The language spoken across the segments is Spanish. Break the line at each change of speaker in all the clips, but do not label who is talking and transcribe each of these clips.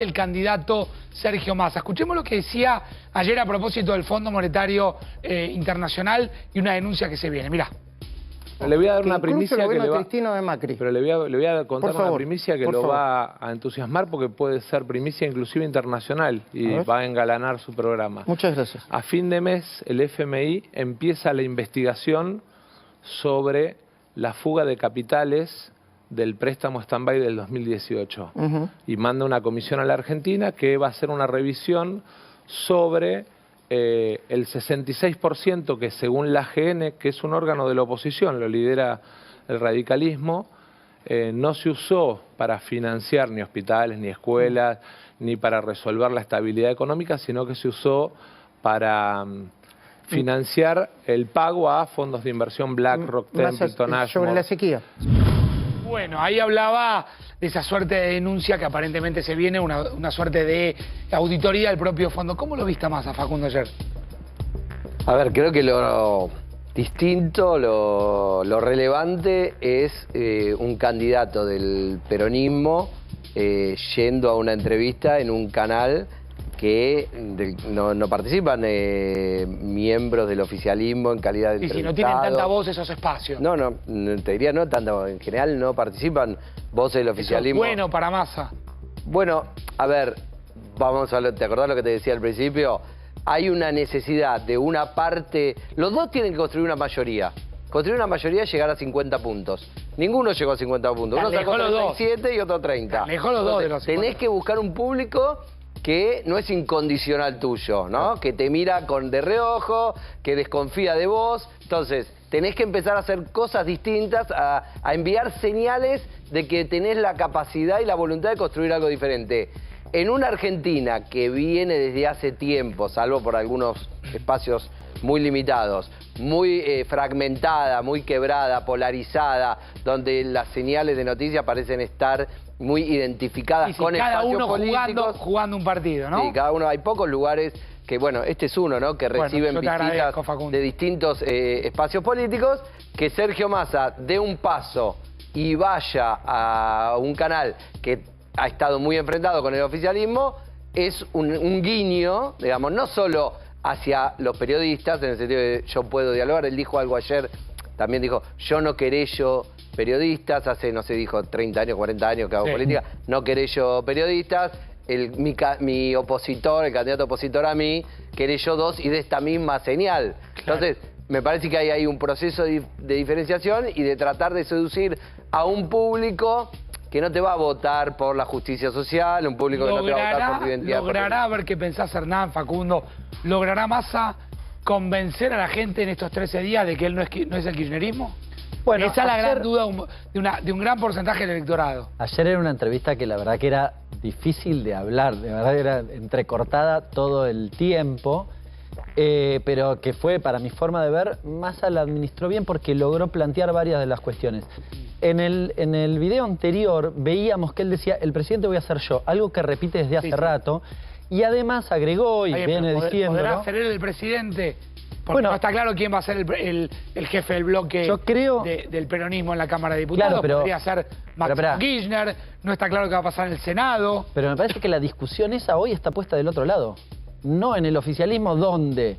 el candidato Sergio Massa. Escuchemos lo que decía ayer a propósito del Fondo Monetario Internacional y una denuncia que se viene. Mirá.
Le voy a dar una primicia
que
le va...
Cristina de Macri.
Pero le voy a contar una primicia que lo va a entusiasmar porque puede ser primicia inclusive internacional y va a engalanar su programa.
Muchas gracias.
A fin de mes el FMI empieza la investigación sobre la fuga de capitales del préstamo stand-by del 2018 y manda una comisión a la Argentina que va a hacer una revisión sobre el 66% que según la AGN, que es un órgano de la oposición, lo lidera el radicalismo, no se usó para financiar ni hospitales, ni escuelas, ni para resolver la estabilidad económica, sino que se usó para financiar el pago a fondos de inversión BlackRock, Templeton, Ashmore.
Sobre la sequía.
Bueno, ahí hablaba de esa suerte de denuncia que aparentemente se viene, una suerte de auditoría del propio fondo. ¿Cómo lo viste más a Facundo ayer?
A ver, creo que lo distinto, lo relevante es un candidato del peronismo yendo a una entrevista en un canal que no participan miembros del oficialismo en calidad de entrevistado.
Y si no tienen tanta voz esos espacios.
No, te diría no tanta, en general no participan voces del oficialismo.
Eso es bueno para Massa.
Bueno, a ver, ¿te acordás lo que te decía al principio? Hay una necesidad de una parte, los dos tienen que construir una mayoría. Construir una mayoría es llegar a 50 puntos. Ninguno llegó a 50 puntos. Uno sacó 37 y otro 30.
Alejó los dos de los 50.
Tenés que buscar un público que no es incondicional tuyo, ¿no? Que te mira de reojo, que desconfía de vos. Entonces, tenés que empezar a hacer cosas distintas, a enviar señales de que tenés la capacidad y la voluntad de construir algo diferente. En una Argentina que viene desde hace tiempo, salvo por algunos espacios muy limitados, muy fragmentada, muy quebrada, polarizada, donde las señales de noticias parecen estar muy identificadas con espacios políticos.
Jugando un partido, ¿no?
Sí, cada uno. Hay pocos lugares que, bueno, este es uno, ¿no? Que reciben visitas de distintos espacios políticos. Que Sergio Massa dé un paso y vaya a un canal que ha estado muy enfrentado con el oficialismo es un guiño, digamos, no solo hacia los periodistas, en el sentido de yo puedo dialogar. Él dijo algo ayer, también dijo, yo no querello periodistas, hace, no sé, dijo 30 años, 40 años que hago política, no querello periodistas, mi opositor, el candidato opositor a mí, querello dos y de esta misma señal. Entonces, me parece que hay un proceso de diferenciación y de tratar de seducir a un público que no te va a votar por la justicia social, un público que no te va a votar por tu identidad.
¿Logrará, a ver qué pensás, Hernán, Facundo, logrará Massa convencer a la gente en estos 13 días de que él no es el kirchnerismo? Bueno, esa es la gran duda de un gran porcentaje del electorado.
Ayer era una entrevista que la verdad que era difícil de hablar, de verdad era entrecortada todo el tiempo, pero que fue, para mi forma de ver, Massa la administró bien porque logró plantear varias de las cuestiones. En el video anterior veíamos que él decía, el presidente voy a ser yo, algo que repite desde hace rato, y además agregó y viene diciendo...
¿Podrá ser él el presidente? Porque no está claro quién va a ser el jefe del bloque del peronismo en la Cámara de Diputados.
Claro,
podría ser Máximo Kirchner, no está claro qué va a pasar en el Senado.
Pero me parece que la discusión esa hoy está puesta del otro lado. No en el oficialismo, donde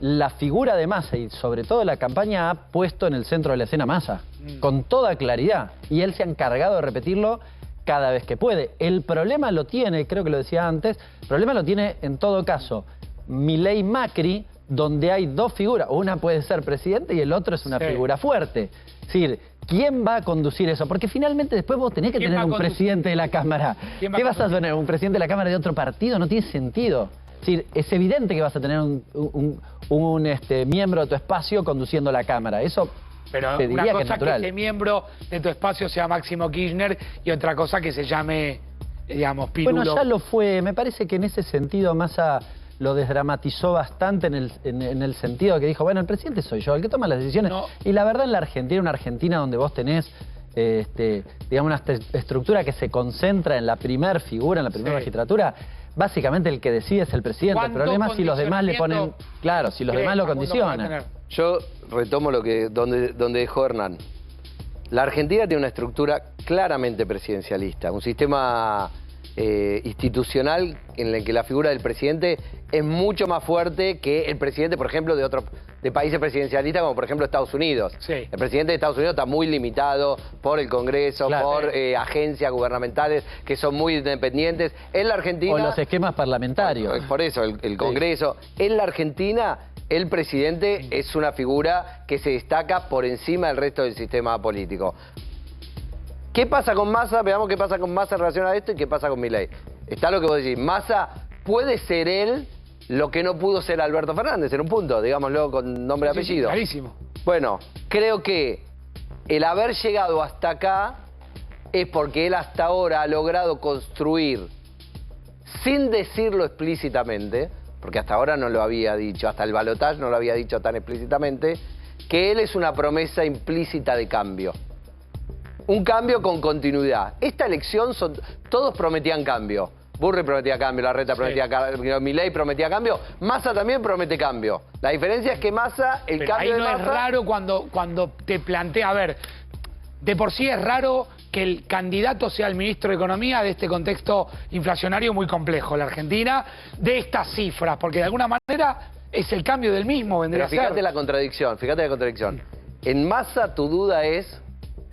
la figura de Massa y sobre todo la campaña ha puesto en el centro de la escena Massa, con toda claridad. Y él se ha encargado de repetirlo cada vez que puede. El problema lo tiene, creo que lo decía antes, el problema lo tiene en todo caso Milei Macri, donde hay dos figuras. Una puede ser presidente y el otro es una figura fuerte. Es decir, ¿quién va a conducir eso? Porque finalmente después vos tenés que tener un presidente de la Cámara. ¿Qué vas a tener? ¿Un presidente de la Cámara de otro partido? No tiene sentido. Es decir, es evidente que vas a tener un miembro de tu espacio conduciendo la Cámara. Eso
pero
te diría
una cosa
que es natural.
Que ese miembro de tu espacio sea Máximo Kirchner y otra cosa que se llame, digamos, Pirulo.
Bueno, ya lo fue. Me parece que en ese sentido Massa lo desdramatizó bastante en el sentido que dijo, bueno, el presidente soy yo, el que toma las decisiones. Y la verdad en la Argentina, una Argentina donde vos tenés, digamos, una estructura que se concentra en la primer figura, en la primera magistratura, básicamente el que decide es el presidente. El problema es si los demás le ponen... Claro, si los demás lo condicionan.
Yo retomo donde dejó Hernán. La Argentina tiene una estructura claramente presidencialista, un sistema institucional en el que la figura del presidente es mucho más fuerte que el presidente, por ejemplo, de países presidencialistas como por ejemplo Estados Unidos.
Sí.
El presidente de Estados Unidos está muy limitado por el Congreso,
claro,
por agencias gubernamentales que son muy independientes. En la Argentina...
O los esquemas parlamentarios.
Por eso, el Congreso. Sí. En la Argentina, el presidente es una figura que se destaca por encima del resto del sistema político. ¿Qué pasa con Massa? Veamos qué pasa con Massa en relación a esto y qué pasa con Milei. Está lo que vos decís. Massa puede ser él lo que no pudo ser Alberto Fernández en un punto, digámoslo con nombre y apellido.
Clarísimo.
Bueno, creo que el haber llegado hasta acá es porque él hasta ahora ha logrado construir, sin decirlo explícitamente, porque hasta ahora no lo había dicho, hasta el balotaje no lo había dicho tan explícitamente, que él es una promesa implícita de cambio. Un cambio con continuidad. Esta elección, todos prometían cambio. Burri prometía cambio, Larreta prometía cambio, Milei prometía cambio, Massa también promete cambio. La diferencia es que Massa, el
Pero
cambio
ahí no
de Massa...
es raro cuando te plantea, a ver, de por sí es raro que el candidato sea el ministro de Economía de este contexto inflacionario muy complejo, la Argentina, de estas cifras, porque de alguna manera es el cambio del mismo, vendría a ser.
Fíjate la contradicción, fíjate la contradicción. En Massa tu duda es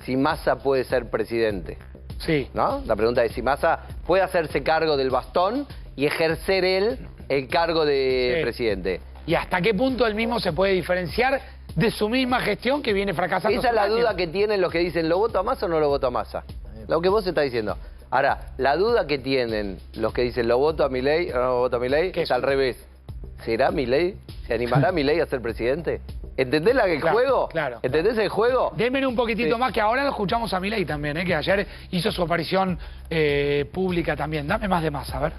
si Massa puede ser presidente.
Sí.
¿No? La pregunta es si Massa puede hacerse cargo del bastón y ejercer él el cargo de presidente.
¿Y hasta qué punto él mismo se puede diferenciar de su misma gestión que viene fracasando?
Esa es la duda que tienen los que dicen, ¿lo voto a Massa o no lo voto a Massa? Lo que vos estás diciendo. Ahora, la duda que tienen los que dicen, ¿lo voto a Milei o no lo voto a Milei? Es al revés. ¿Será Milei? ¿Se animará Milei a ser presidente? ¿Entendés el juego?
Claro.
¿Entendés el juego?
Denme un poquitito más, que ahora lo escuchamos a Milei también, que ayer hizo su aparición pública también. Dame más de Massa, a ver.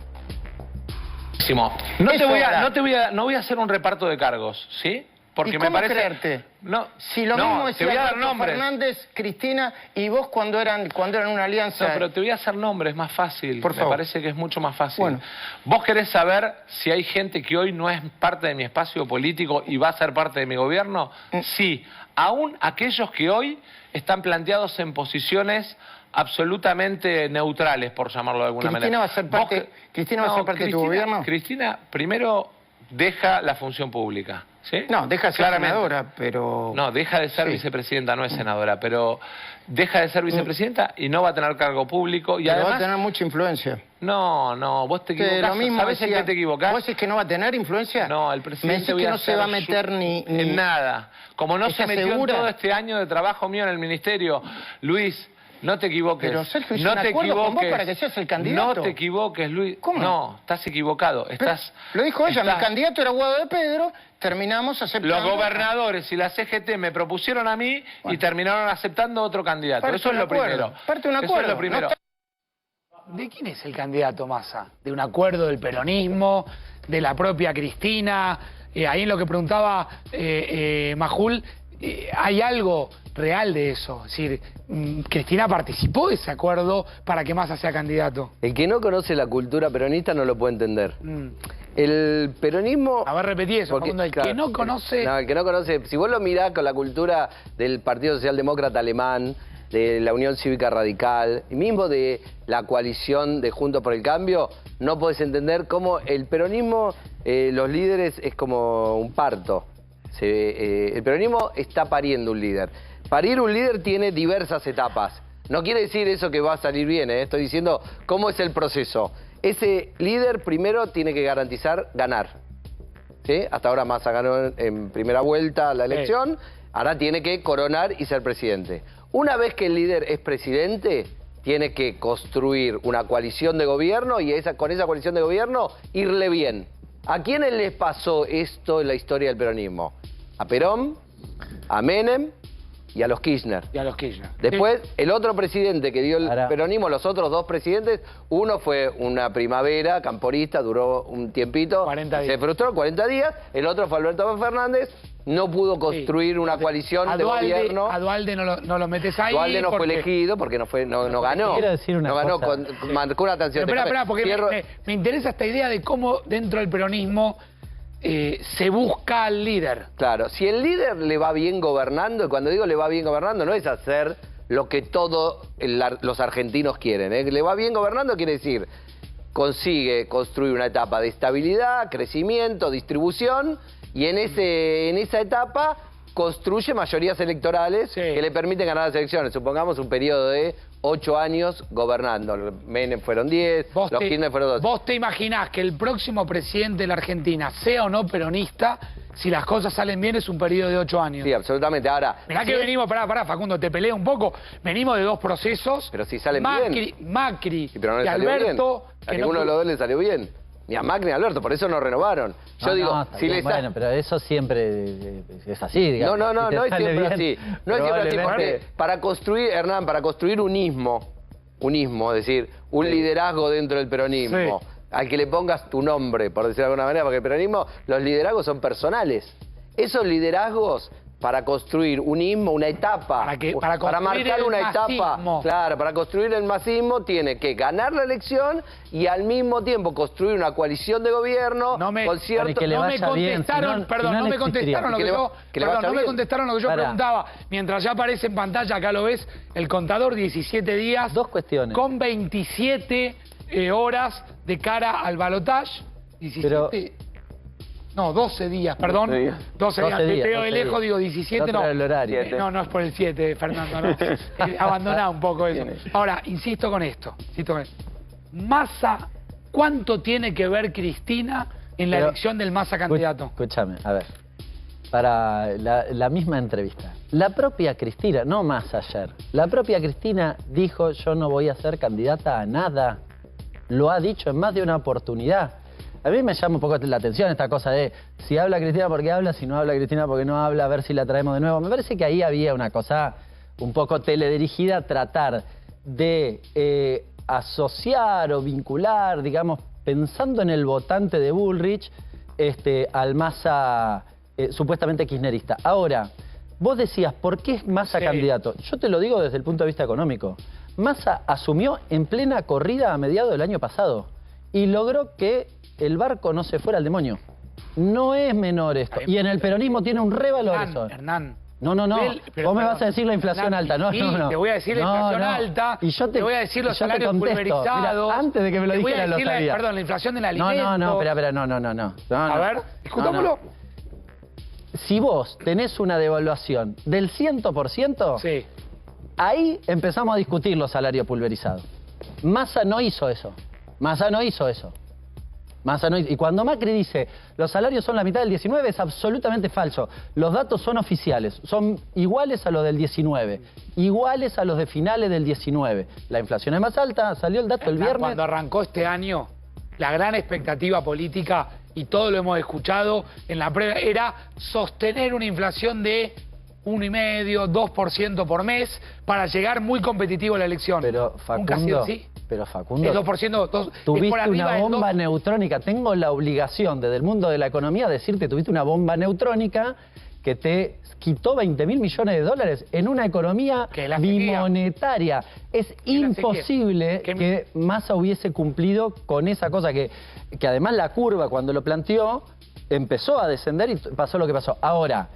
No voy a hacer un reparto de cargos, ¿sí? Porque me parece...
creerte?
No,
si lo mismo decía Alberto Fernández, Cristina y vos cuando eran una alianza...
No, pero te voy a hacer nombres, más fácil.
Por favor.
Me parece que es mucho más fácil.
Bueno.
¿Vos querés saber si hay gente que hoy no es parte de mi espacio político y va a ser parte de mi gobierno? Sí. Aún aquellos que hoy están planteados en posiciones absolutamente neutrales, por llamarlo de alguna manera.
¿Cristina va a ser parte de tu gobierno?
Cristina, primero, deja la función pública. ¿Sí?
No, deja de ser senadora, pero...
No, deja de ser vicepresidenta, no es senadora, pero deja de ser vicepresidenta y no va a tener cargo público. Y
pero
además...
va a tener mucha influencia.
No, vos te equivocás.
Lo mismo
¿Sabés en qué te equivocás?
¿Vos decís que no va a tener influencia?
No, el presidente...
Me decís que no se va a meter ni
en nada. Como no se metió en todo este año de trabajo mío en el ministerio, Luis... No te equivoques.
Pero Sergio, hizo un acuerdo con vos para que seas el candidato.
No te equivoques, Luis.
¿Cómo?
No, estás equivocado.
Lo dijo ella, mi candidato era Guado de Pedro, terminamos aceptando...
Los gobernadores y la CGT me propusieron a mí y terminaron aceptando otro candidato. Eso es lo primero.
Parte de un acuerdo.
Eso es lo primero.
¿De quién es el candidato Massa? ¿De un acuerdo del peronismo? ¿De la propia Cristina? Ahí en lo que preguntaba Majul, ¿hay algo real de eso? Es decir, Cristina participó de ese acuerdo para que Massa sea candidato.
El que no conoce la cultura peronista no lo puede entender. El peronismo...
A ver, repetí eso, Facundo, el que no conoce...
No, el que no conoce... Si vos lo mirás con la cultura del Partido Socialdemócrata Alemán, de la Unión Cívica Radical, y mismo de la coalición de Juntos por el Cambio, no podés entender cómo el peronismo, los líderes, es como un parto. El peronismo está pariendo un líder. Parir un líder tiene diversas etapas. No quiere decir eso que va a salir bien, Estoy diciendo cómo es el proceso. Ese líder primero tiene que garantizar ganar. ¿Sí? Hasta ahora Massa ganó en primera vuelta la elección, ahora tiene que coronar y ser presidente. Una vez que el líder es presidente, tiene que construir una coalición de gobierno y con esa coalición de gobierno irle bien. ¿A quiénes les pasó esto en la historia del peronismo? A Perón, a Menem y a los Kirchner. Después, el otro presidente que dio el peronismo, los otros dos presidentes, uno fue una primavera camporista, duró un tiempito,
40 días.
Se frustró, 40 días. El otro fue Alberto Fernández, no pudo construir una coalición de gobierno.
A Duhalde no lo metes ahí.
Duhalde no fue elegido porque no ganó.
Quiero decir una cosa.
Marcó una tensión.
Espera, porque me interesa esta idea de cómo dentro del peronismo se busca al líder.
Claro, si el líder le va bien gobernando, y cuando digo le va bien gobernando, no es hacer lo que todos los argentinos quieren. Le va bien gobernando quiere decir consigue construir una etapa de estabilidad, crecimiento, distribución, y en esa etapa construye mayorías electorales que le permiten ganar las elecciones. Supongamos un periodo de 8 años gobernando. Los Menem fueron 10, los Kirchner fueron 12.
¿Vos te imaginás que el próximo presidente de la Argentina, sea o no peronista, si las cosas salen bien, es un periodo de 8 años?
Sí, absolutamente. Ahora,
mirá que venimos, pará, Facundo, te peleo un poco. Venimos de 2 procesos.
Pero si salen bien.
Macri
sí, pero no
y Alberto.
A ninguno de los dos le salió bien. Ni a Macri ni a Alberto, por eso no renovaron. Yo digo, si les
bueno, pero eso siempre es así, digamos.
No es siempre así. No es siempre así, porque para construir, Hernán, para construir un ismo, es decir, un liderazgo dentro del peronismo, al que le pongas tu nombre, por decirlo de alguna manera, porque el peronismo, los liderazgos son personales. Esos liderazgos, para construir un ismo, una etapa, para marcar una etapa, claro, para construir el masismo, tiene que ganar la elección y al mismo tiempo construir una coalición de gobierno con cierto...
No me contestaron, no me contestaron lo que yo preguntaba. Mientras ya aparece en pantalla, acá lo ves, el contador, 17 días.
2 cuestiones.
Con 27 horas de cara al balotaje. 17... No, 12 días, perdón. 12 días. Te veo de lejos, digo 17, no.
El horario.
No es por el 7, Fernando, no. Abandoná un poco eso. Ahora, insisto con esto. Massa, ¿cuánto tiene que ver Cristina en la elección del Massa candidato?
Escúchame, a ver. Para la misma entrevista. La propia Cristina, no Massa ayer, la propia Cristina dijo: yo no voy a ser candidata a nada. Lo ha dicho en más de una oportunidad. A mí me llama un poco la atención esta cosa de si habla Cristina porque habla, si no habla Cristina porque no habla, a ver si la traemos de nuevo. Me parece que ahí había una cosa un poco teledirigida, tratar de asociar o vincular, digamos, pensando en el votante de Bullrich, al Massa supuestamente kirchnerista. Ahora, vos decías, ¿por qué es Massa candidato? Yo te lo digo desde el punto de vista económico. Massa asumió en plena corrida a mediados del año pasado y logró que el barco no se fuera al demonio. No es menor esto. Y en el peronismo tiene un revalor eso.
Hernán.
No. Vos me vas a decir la inflación alta. No.
Te voy a decir la inflación alta.
Y yo
te voy a decir los salarios pulverizados.
Mira, antes de que me lo dijeran lo sabía.
Perdón, la inflación del alimento.
No.
A ver, discutámoslo.
Si vos tenés una devaluación del 100%, ahí empezamos a discutir los salarios pulverizados. Massa no hizo eso. Y cuando Macri dice los salarios son la mitad del 19, es absolutamente falso. Los datos son oficiales, son iguales a los del 19, iguales a los de finales del 19. La inflación es más alta, salió el dato el viernes.
Cuando arrancó este año, la gran expectativa política, y todo lo hemos escuchado en la previa, era sostener una inflación de 1,5%, 2% por mes para llegar muy competitivo a la elección.
Pero Facundo, ¿nunca ha sido así? Pero Facundo,
el 2%,
tuviste una bomba neutrónica. Tengo la obligación desde el mundo de la economía de decirte, tuviste una bomba neutrónica que te quitó 20.000 millones de dólares en una economía bimonetaria. Es imposible que Massa hubiese cumplido con esa cosa que además la curva cuando lo planteó empezó a descender y pasó lo que pasó. Ahora,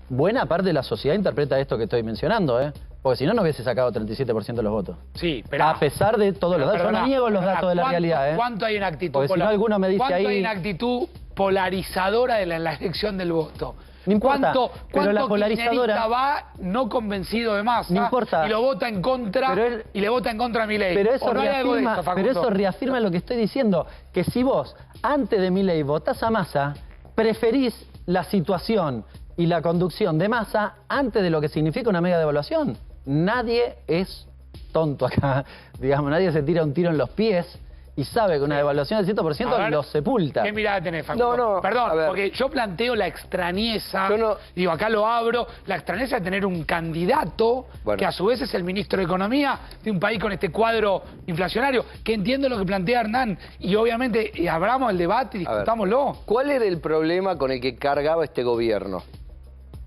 buena parte de la sociedad interpreta esto que estoy mencionando, porque si no, no hubiese sacado 37% de los votos.
Sí, pero...
A pesar de todos los datos. Yo no niego los datos de la realidad,
¿Cuánto hay en actitud?
Porque si no, alguno me dice ahí...
¿Cuánto hay en actitud polarizadora de la elección del voto?
No importa,
pero la polarizadora va no convencido de Massa,
no importa,
y lo vota en contra, y le vota en contra a Milei.
Pero eso reafirma lo que estoy diciendo, que si vos, antes de Milei, votás a Massa, preferís la situación y la conducción de Massa antes de lo que significa una mega devaluación. Nadie es tonto acá, digamos, nadie se tira un tiro en los pies y sabe que una devaluación del 100% lo sepulta.
¿Qué mirada tenés, Facundo? Perdón, porque yo planteo la extrañeza, digo, acá lo abro, la extrañeza de tener un candidato que a su vez es el ministro de Economía de un país con este cuadro inflacionario, que entiendo lo que plantea Hernán, y obviamente abramos el debate y discutámoslo.
¿Cuál era el problema con el que cargaba este gobierno?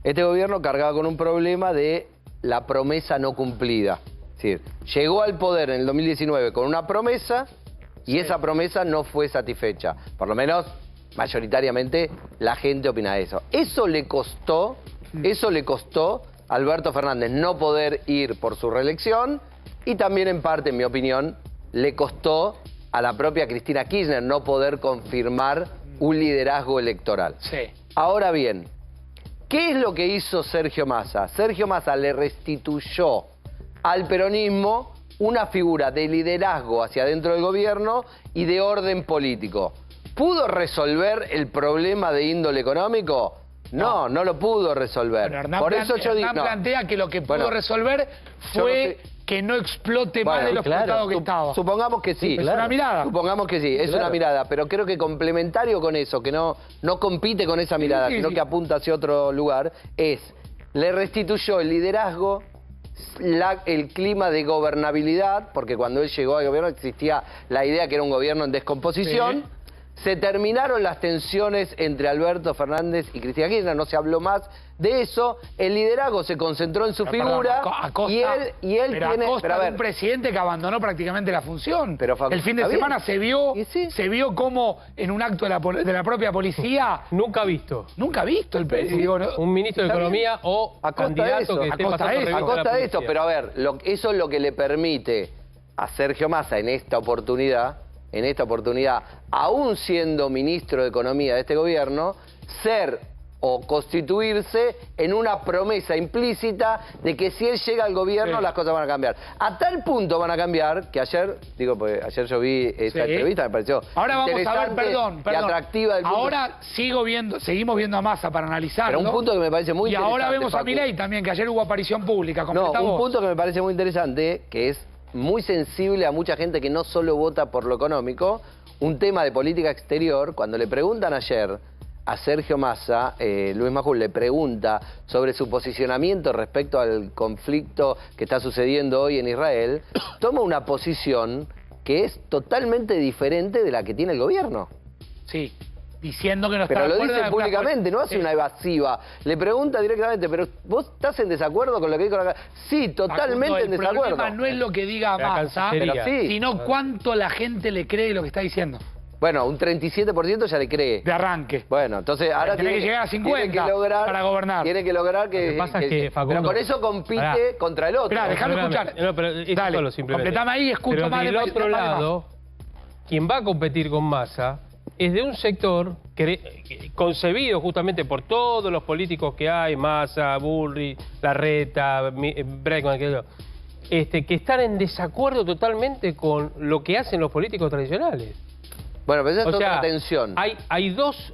Este gobierno cargaba con un problema de la promesa no cumplida. Es decir, llegó al poder en el 2019 con una promesa y esa promesa no fue satisfecha. Por lo menos, mayoritariamente, la gente opina eso. Eso le costó a Alberto Fernández no poder ir por su reelección y también, en parte, en mi opinión, le costó a la propia Cristina Kirchner no poder confirmar un liderazgo electoral.
Sí.
Ahora bien, ¿qué es lo que hizo Sergio Massa? Sergio Massa le restituyó al peronismo una figura de liderazgo hacia dentro del gobierno y de orden político. ¿Pudo resolver el problema de índole económico? No, no lo pudo resolver.
Bueno,
Por eso yo digo,
Hernán plantea que lo que pudo resolver fue que no explote más de lo explotado que estaba.
Supongamos que sí.
Es una mirada.
Supongamos que sí, es una mirada, pero creo que complementario con eso, que no compite con esa mirada, sino que apunta hacia otro lugar, le restituyó el liderazgo, el clima de gobernabilidad, porque cuando él llegó al gobierno existía la idea que era un gobierno en descomposición. Se terminaron las tensiones entre Alberto Fernández y Cristina Kirchner, no se habló más de eso, el liderazgo se concentró en su figura y él tiene...
A costa de un presidente que abandonó prácticamente la función. El fin de semana se vio como en un acto de la propia policía...
Nunca visto.
Nunca visto.
Un ministro de Economía o candidato que esté pasando
a costa de esto, pero a ver, eso es lo que le permite a Sergio Massa en esta oportunidad, aún siendo ministro de Economía de este gobierno, ser o constituirse en una promesa implícita de que si él llega al gobierno las cosas van a cambiar. A tal punto van a cambiar que ayer yo vi esa entrevista, me pareció
ahora vamos a ver, perdón.
y atractiva.
Ahora seguimos viendo a Massa para analizarlo.
Pero un punto que me parece muy interesante.
Y ahora vemos a Milei también, que ayer hubo aparición pública.
Un punto que me parece muy interesante, que es muy sensible a mucha gente que no solo vota por lo económico, un tema de política exterior. Cuando le preguntan ayer a Sergio Massa, Luis Majul le pregunta sobre su posicionamiento respecto al conflicto que está sucediendo hoy en Israel, toma una posición que es totalmente diferente de la que tiene el gobierno.
Sí. Diciendo que no está
de acuerdo. Pero lo dice públicamente, no hace una evasiva. Le pregunta directamente, ¿pero vos estás en desacuerdo con lo que dijo la... Sí, totalmente en desacuerdo.
El problema no es lo que diga Massa, sino cuánto la gente le cree lo que está diciendo.
Bueno, un 37% ya le cree.
De arranque.
Bueno, entonces ahora
tiene que llegar a 50 para gobernar.
Tiene que lograr que...
Lo que pasa es que Facundo,
pero con eso compite contra el otro.
Esperá, déjame escuchar.
No, pero dale, solo,
completame ahí y escucho
pero
más.
Del otro lado, quien va a competir con Massa es de un sector concebido justamente por todos los políticos que hay, Massa, Bullrich, Larreta, Bregman, que están en desacuerdo totalmente con lo que hacen los políticos tradicionales.
Bueno, pero esa es otra tensión.
Hay dos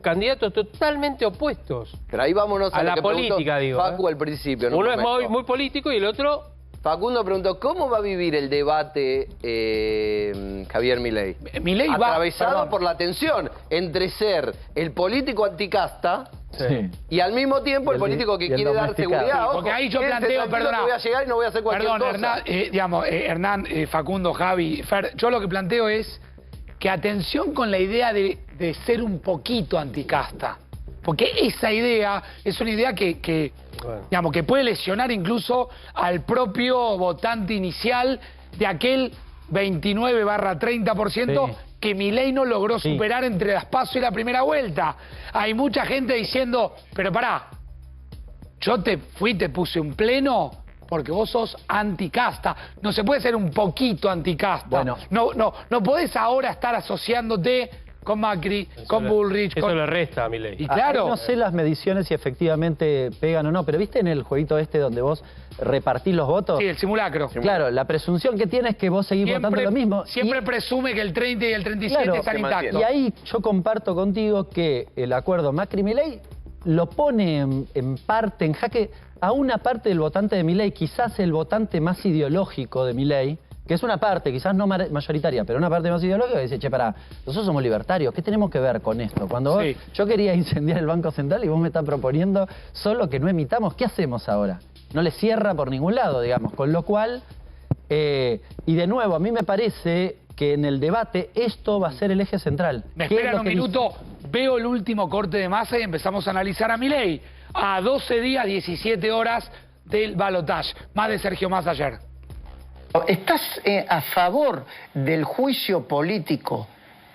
candidatos totalmente opuestos.
Pero ahí vámonos
a la política, digo.
Facu al principio.
Uno es muy político y el otro...
Facundo preguntó, ¿cómo va a vivir el debate Javier Milei?
Milei
atravesado por la tensión entre ser el político anticasta y al mismo tiempo el político que quiere dar seguridad.
Porque ahí yo planteo, perdona,
voy a llegar y no voy a hacer cualquier cosa.
Hernán, Facundo, Javi, Fer, yo lo que planteo es que atención con la idea de ser un poquito anticasta. Porque esa idea es una idea que puede lesionar incluso al propio votante inicial de aquel 29/30% que Milei no logró superar entre las PASO y la primera vuelta. Hay mucha gente diciendo, pero pará, yo te puse un pleno porque vos sos anticasta. No se puede ser un poquito anticasta.
Bueno.
No podés ahora estar asociándote con Macri, con Bullrich.
Eso le resta a Milei.
Y claro.
No sé las mediciones si efectivamente pegan o no, pero ¿viste en el jueguito donde vos repartís los votos?
Sí, el simulacro.
Claro, la presunción que tiene es que vos seguís votando lo mismo.
Siempre presume que el 30 y el 37 están intactos.
Y ahí yo comparto contigo que el acuerdo Macri-Milei lo pone en parte, en jaque, a una parte del votante de Milei, quizás el votante más ideológico de Milei, que es una parte, quizás no mayoritaria, pero una parte más ideológica, que dice, che, pará, nosotros somos libertarios, ¿qué tenemos que ver con esto? Cuando yo quería incendiar el Banco Central y vos me estás proponiendo solo que no emitamos, ¿qué hacemos ahora? No le cierra por ningún lado, digamos, con lo cual, y de nuevo, a mí me parece que en el debate esto va a ser el eje central.
Me esperan un minuto, veo el último corte de Massa y empezamos a analizar a Milei. A 12 días, 17 horas del balotaje, más de Sergio Massa ayer.
¿Estás a favor del juicio político,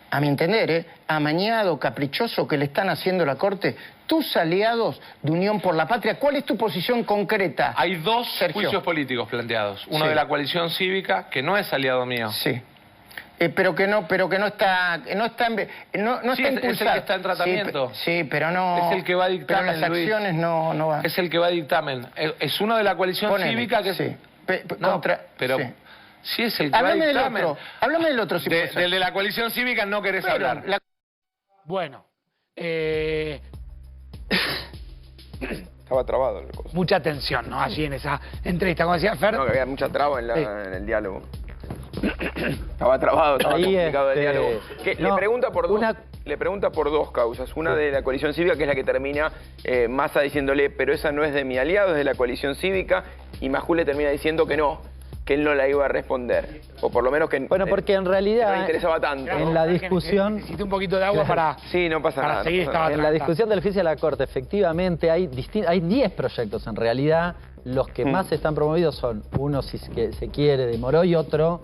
a mi entender, amañado, caprichoso, que le están haciendo la Corte? Tus aliados de Unión por la Patria, ¿cuál es tu posición concreta?
Hay dos juicios políticos planteados. Uno de la coalición cívica, que no es aliado mío.
Sí. pero que no está impulsado.
Es el que está en tratamiento.
Sí, pero no.
Es el que va a dictamen.
Las acciones no van.
Es el que va a dictamen. Es uno de la coalición cívica que
sí.
Pero
sí.
Sí es el que va a dictamen.
Háblame del otro, si
del de la coalición cívica no querés hablar.
Bueno.
Estaba trabado el cosa.
Mucha tensión, ¿no? Allí en esa entrevista. Como decía Fer...
No, que había mucha traba en el diálogo. Estaba trabado, estaba complicado el diálogo. Le pregunta por dos causas. Una de la coalición cívica, que es la que termina Massa diciéndole, pero esa no es de mi aliado, es de la coalición cívica, y Majul le termina diciendo que no, que él no la iba a responder. O por lo menos que
bueno, porque en realidad
no le interesaba tanto.
En la discusión...
Necesito un poquito de agua para...
Sí, no pasa nada.
Seguir
en la discusión del juicio de la Corte, efectivamente, hay 10 proyectos en realidad. Los que más están promovidos son uno, si se quiere, de Moró, y otro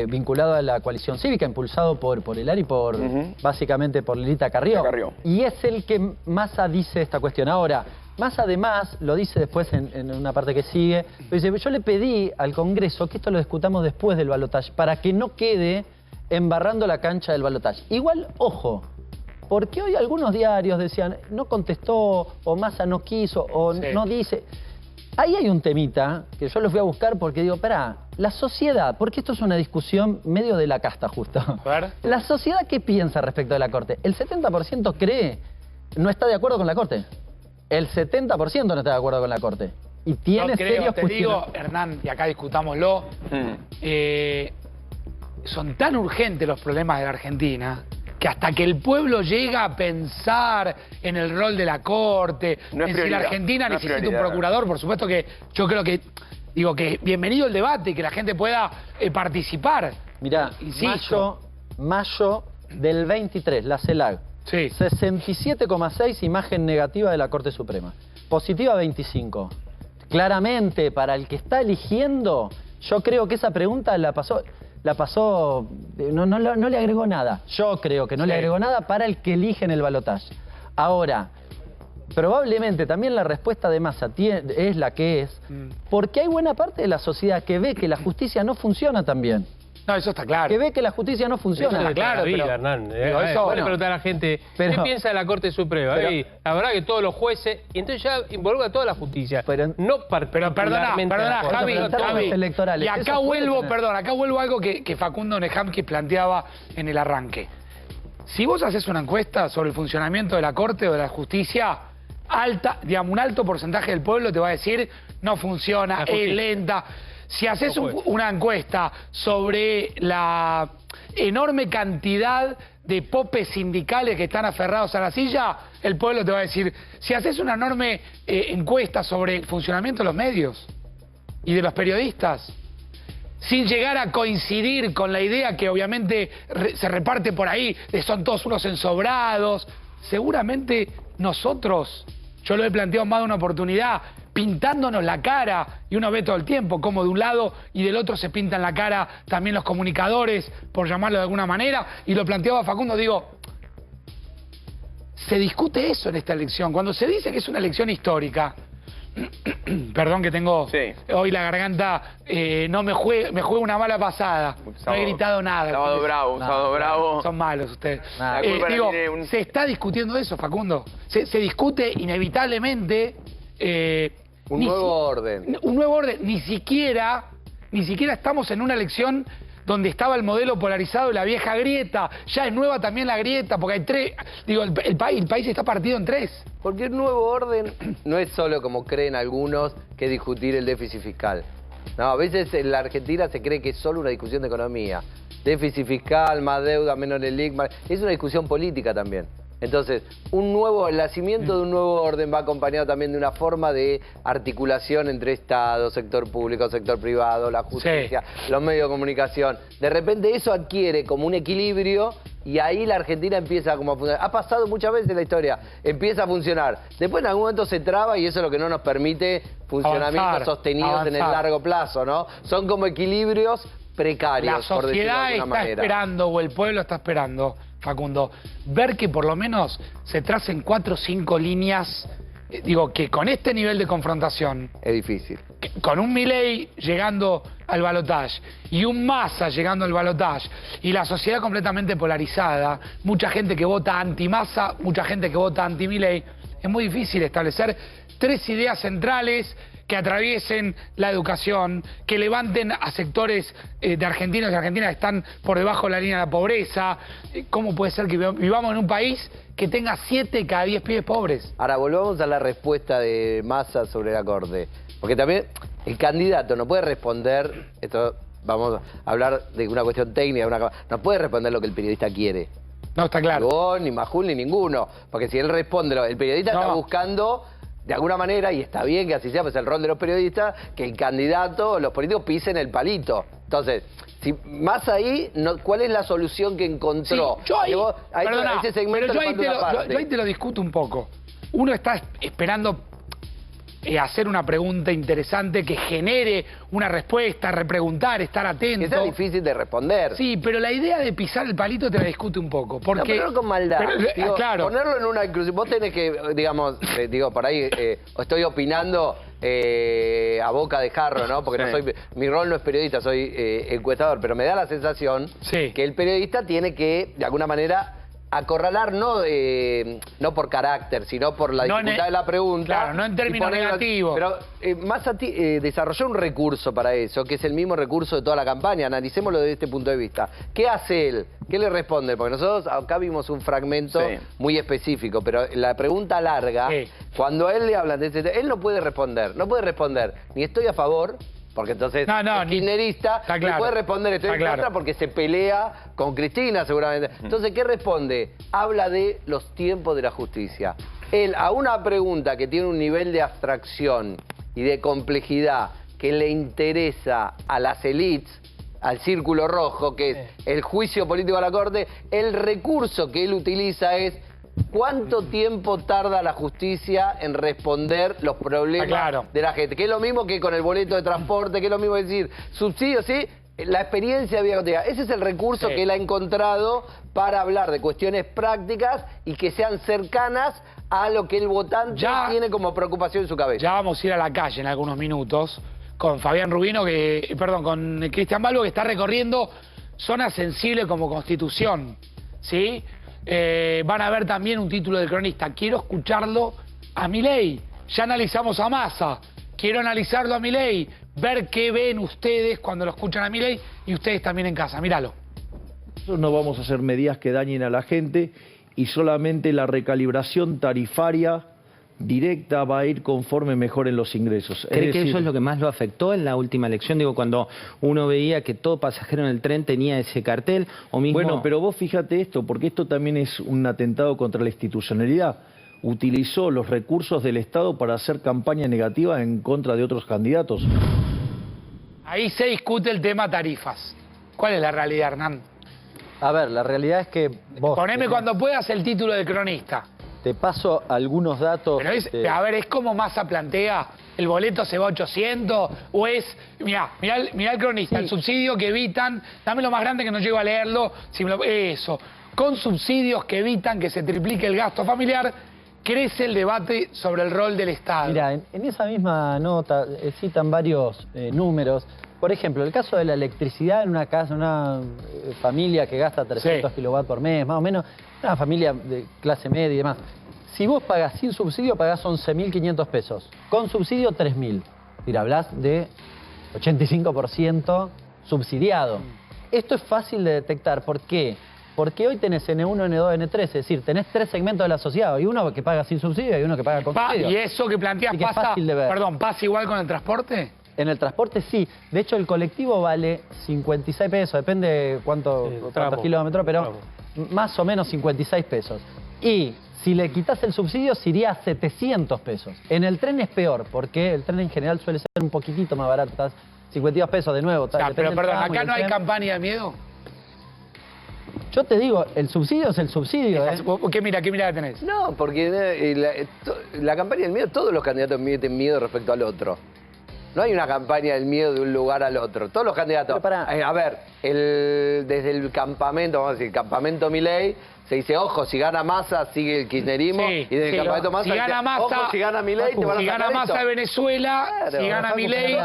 vinculado a la coalición cívica, impulsado por el y por básicamente por Lilita Carrió. Y es el que Massa dice esta cuestión. Ahora, Massa además lo dice después en una parte que sigue, dice, yo le pedí al Congreso que esto lo discutamos después del balotaje, para que no quede embarrando la cancha del balotaje. Igual, ojo, porque hoy algunos diarios decían, no contestó, o Massa no quiso, o no dice... Ahí hay un temita que yo los voy a buscar porque digo, pará, la sociedad, porque esto es una discusión medio de la casta justo. ¿La sociedad qué piensa respecto de la Corte? El 70% cree, no está de acuerdo con la Corte. El 70% no está de acuerdo con la Corte. Y tiene serios
te digo, Hernán, y acá discutámoslo, son tan urgentes los problemas de la Argentina que hasta que el pueblo llega a pensar en el rol de la Corte, en si la Argentina necesita un procurador, por supuesto que yo creo que, digo que bienvenido el debate y que la gente pueda participar.
Mirá, mayo del 23, la CELAC. 67,6 imagen negativa de la Corte Suprema. Positiva 25. Claramente, para el que está eligiendo, yo creo que esa pregunta la pasó, no le agregó nada. Yo creo que no le agregó nada para el que elige en el balotaje. Ahora, probablemente también la respuesta de Massa es la que es, porque hay buena parte de la sociedad que ve que la justicia no funciona tan bien.
No, eso está claro.
Que ve que la justicia no funciona.
Eso está claro, pero, Hernán. Puede preguntar a la gente, ¿qué piensa de la Corte Suprema? La verdad que todos los jueces, y entonces ya involucra a toda la justicia. No particularmente.
Perdona, Javi. Y acá vuelvo a algo que Facundo Nehamki planteaba en el arranque. Si vos haces una encuesta sobre el funcionamiento de la Corte o de la justicia, un alto porcentaje del pueblo te va a decir no funciona, es lenta. Si haces una encuesta sobre la enorme cantidad de popes sindicales que están aferrados a la silla, el pueblo te va a decir. Si haces una enorme encuesta sobre el funcionamiento de los medios y de los periodistas, sin llegar a coincidir con la idea que obviamente se reparte por ahí, de son todos unos ensobrados, seguramente nosotros, yo lo he planteado más de una oportunidad, pintándonos la cara, y uno ve todo el tiempo como de un lado y del otro se pintan la cara también los comunicadores, por llamarlo de alguna manera, y lo planteaba Facundo, digo, se discute eso en esta elección, cuando se dice que es una elección histórica, perdón que tengo hoy la garganta, me juega una mala pasada, no he gritado nada.
Sábado bravo.
Son malos ustedes. Digo, se está discutiendo eso, Facundo, se discute inevitablemente...
un nuevo orden.
Un nuevo orden. Ni siquiera estamos en una elección donde estaba el modelo polarizado y la vieja grieta. Ya es nueva también la grieta, porque hay tres... Digo, el país está partido en tres.
Porque el nuevo orden no es solo, como creen algunos, que discutir el déficit fiscal. No, a veces en la Argentina se cree que es solo una discusión de economía. Déficit fiscal, más deuda, menos LELIC, es una discusión política también. Entonces, el nacimiento de un nuevo orden va acompañado también de una forma de articulación entre Estado, sector público, sector privado, la justicia, los medios de comunicación. De repente eso adquiere como un equilibrio y ahí la Argentina empieza como a funcionar. Ha pasado muchas veces en la historia, empieza a funcionar. Después en algún momento se traba y eso es lo que no nos permite funcionamientos sostenidos en el largo plazo, ¿no? Son como equilibrios precarios, por decirlo de alguna manera.
La sociedad está esperando, o el pueblo está esperando, Facundo, ver que por lo menos se tracen 4 o 5 líneas digo, que con este nivel de confrontación...
Es difícil.
Con un Milei llegando al balotaje y un Massa llegando al balotaje y la sociedad completamente polarizada, mucha gente que vota anti-Massa, mucha gente que vota anti-Milei, es muy difícil establecer tres ideas centrales que atraviesen la educación, que levanten a sectores de argentinos y argentinas que están por debajo de la línea de la pobreza. ¿Cómo puede ser que vivamos en un país que tenga 7 cada 10 pibes pobres?
Ahora, volvamos a la respuesta de Massa sobre la Corte. Porque también el candidato no puede responder, esto vamos a hablar de una cuestión técnica, no puede responder lo que el periodista quiere.
No, está claro.
Ni vos, ni Majul, ni ninguno. Porque si él responde, el periodista está buscando... De alguna manera, y está bien que así sea, pues el rol de los periodistas, que el candidato, los políticos pisen el palito. Entonces, si más ahí, ¿cuál es la solución que encontró?
Sí, yo ahí te lo discuto un poco. Uno está esperando hacer una pregunta interesante que genere una respuesta, repreguntar, estar atento.
Que sea difícil de responder.
Sí, pero la idea de pisar el palito te la discute un poco. Porque...
No, pero no con maldad. Digo,
claro.
Ponerlo en una inclusión. Vos tenés que, digamos, por ahí estoy opinando a boca de jarro, ¿no? Porque no soy, mi rol no es periodista, soy encuestador, pero me da la sensación que el periodista tiene que, de alguna manera, acorralar no por carácter, sino por la dificultad de la pregunta.
Claro, no en términos negativos.
Pero Massa desarrolló un recurso para eso, que es el mismo recurso de toda la campaña. Analicémoslo desde este punto de vista. ¿Qué hace él? ¿Qué le responde? Porque nosotros acá vimos un fragmento muy específico, pero la pregunta larga, cuando a él le hablan de él no puede responder. No puede responder ni estoy a favor, porque entonces es kirchnerista, no puede responder estoy en contra porque se pelea con Cristina seguramente. Entonces, ¿qué responde? Habla de los tiempos de la justicia. Él, a una pregunta que tiene un nivel de abstracción y de complejidad que le interesa a las élites, al círculo rojo, que es el juicio político a la Corte, el recurso que él utiliza es ¿cuánto tiempo tarda la justicia en responder los problemas de la gente? Que es lo mismo que con el boleto de transporte, que es lo mismo decir, subsidios, ¿sí? La experiencia de vida cotidiana. Ese es el recurso que él ha encontrado para hablar de cuestiones prácticas y que sean cercanas a lo que el votante tiene como preocupación en su cabeza.
Ya vamos a ir a la calle en algunos minutos con Fabián Rubino, con Cristian Balbo, que está recorriendo zonas sensibles como Constitución, ¿sí? Van a ver también un título del cronista. Quiero escucharlo a Milei. Ya analizamos a Massa. Quiero analizarlo a Milei. Ver qué ven ustedes cuando lo escuchan a Milei y ustedes también en casa. Míralo.
Nosotros no vamos a hacer medidas que dañen a la gente y solamente la recalibración tarifaria directa va a ir conforme mejoren los ingresos.
¿Cree que eso es lo que más lo afectó en la última elección? Digo, cuando uno veía que todo pasajero en el tren tenía ese cartel o mismo...
Bueno, pero vos fíjate esto, porque esto también es un atentado contra la institucionalidad. Utilizó los recursos del Estado para hacer campaña negativa en contra de otros candidatos.
Ahí se discute el tema tarifas. ¿Cuál es la realidad, Hernán?
A ver, la realidad es que vos...
Poneme cuando puedas el título de cronista.
Te paso algunos datos...
Pero a ver, ¿es como Massa plantea? ¿El boleto se va a 800? ¿O es... Mirá el cronista, el subsidio que evitan... Dame lo más grande que no llego a leerlo. Eso. Con subsidios que evitan que se triplique el gasto familiar, crece el debate sobre el rol del Estado.
Mira, en esa misma nota citan varios números. Por ejemplo, el caso de la electricidad en una casa, una familia que gasta 300 kilowatts por mes, más o menos, una familia de clase media y demás. Si vos pagás sin subsidio, pagás 11.500 pesos. Con subsidio, 3.000. Mira, hablas de 85% subsidiado. Esto es fácil de detectar. ¿Por qué? Porque hoy tenés N1, N2, N3, es decir, tenés 3 segmentos de la sociedad. Hay uno que paga sin subsidio y uno que paga con subsidio.
¿Y eso que planteas pasa igual con el transporte?
En el transporte sí. De hecho, el colectivo vale 56 pesos. Depende cuántos kilómetros, pero más o menos 56 pesos. Y si le quitas el subsidio, se iría a 700 pesos. En el tren es peor, porque el tren en general suele ser un poquitito más barato. 52 pesos de nuevo.
Pero perdón, ¿acá no hay campaña de miedo?
Yo te digo, el subsidio es el subsidio.
¿Qué mirada tenés?
No, porque la campaña del miedo, todos los candidatos meten miedo respecto al otro. No hay una campaña del miedo de un lugar al otro. Todos los candidatos... A ver, desde el campamento, vamos a decir, el campamento Milei, se dice, ojo, si gana Massa, sigue el kirchnerismo.
Sí,
y desde el campamento Massa,
si gana Massa,
ojo, si gana Milei, te van a
si gana Massa de Venezuela, claro, si gana Milei...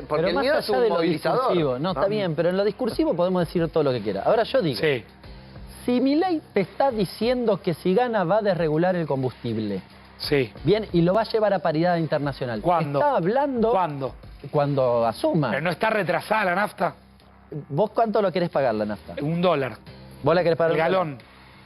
Porque el miedo es un movilizador.
No, está bien, pero en lo discursivo podemos decir todo lo que quiera. Ahora yo digo, si Milei te está diciendo que si gana va a desregular el combustible, bien, y lo va a llevar a paridad internacional.
¿Cuándo?
Está hablando...
¿Cuándo?
Cuando asuma.
¿Pero no está retrasada la nafta?
¿Vos cuánto lo querés pagar la nafta?
$1.
¿Vos la querés pagar
el galón?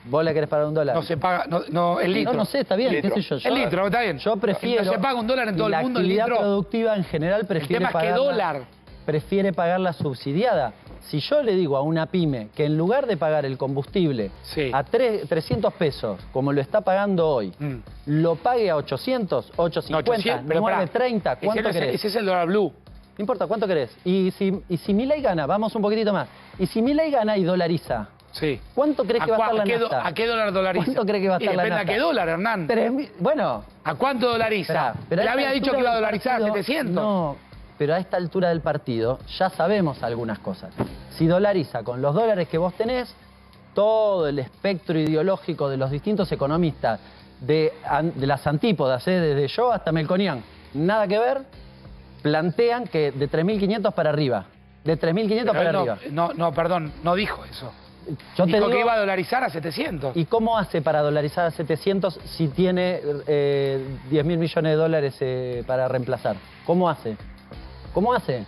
¿Vos la querés pagar $1?
No se paga, no, el litro.
No sé, está bien, qué sé yo.
El litro, está bien.
Yo prefiero...
No se paga $1 en todo el mundo, el litro.
La actividad productiva en general prefiere pagar...
El tema es que dólar.
Prefiere pagarla subsidiada. Si yo le digo a una pyme que en lugar de pagar el combustible a 300 pesos, como lo está pagando hoy, lo pague a 800, 850, 930, ¿cuánto querés?
Ese es el dólar blue.
No importa, ¿cuánto querés? Y si Milei gana, vamos un poquitito más. Y si Milei gana y dolariza, ¿cuánto crees que va a estar la nafta?
¿A qué dólar dolariza?
¿Cuánto crees que va a estar la nafta?
Depende a qué dólar, Hernán.
Bueno.
¿A cuánto dolariza?
Pero
le había dicho que iba a dolarizar a 700.
No, pero a esta altura del partido ya sabemos algunas cosas. Si dolariza con los dólares que vos tenés, todo el espectro ideológico de los distintos economistas, de las antípodas, desde yo hasta Melconian, nada que ver, plantean que de 3.500 para arriba. De 3.500 para arriba.
No, perdón, no dijo eso.
Yo
dijo que iba a dolarizar a 700.
¿Y cómo hace para dolarizar a 700 si tiene 10.000 millones de dólares para reemplazar? ¿Cómo hace? ¿Cómo hace?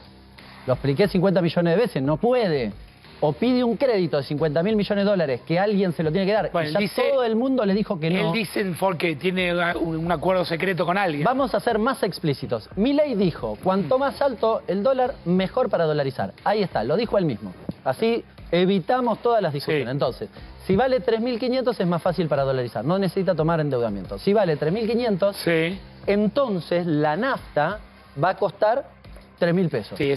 Lo expliqué 50 millones de veces, no puede. O pide un crédito de 50.000 millones de dólares que alguien se lo tiene que dar.
Bueno,
y ya todo el mundo le dijo que no.
Él dice porque tiene un acuerdo secreto con alguien.
Vamos a ser más explícitos. Milei dijo, cuanto más alto el dólar, mejor para dolarizar. Ahí está, lo dijo él mismo. Así evitamos todas las discusiones. Entonces, si vale 3.500 es más fácil para dolarizar. No necesita tomar endeudamiento. Si vale 3.500, entonces la nafta va a costar 3.000 pesos.
Sí, eso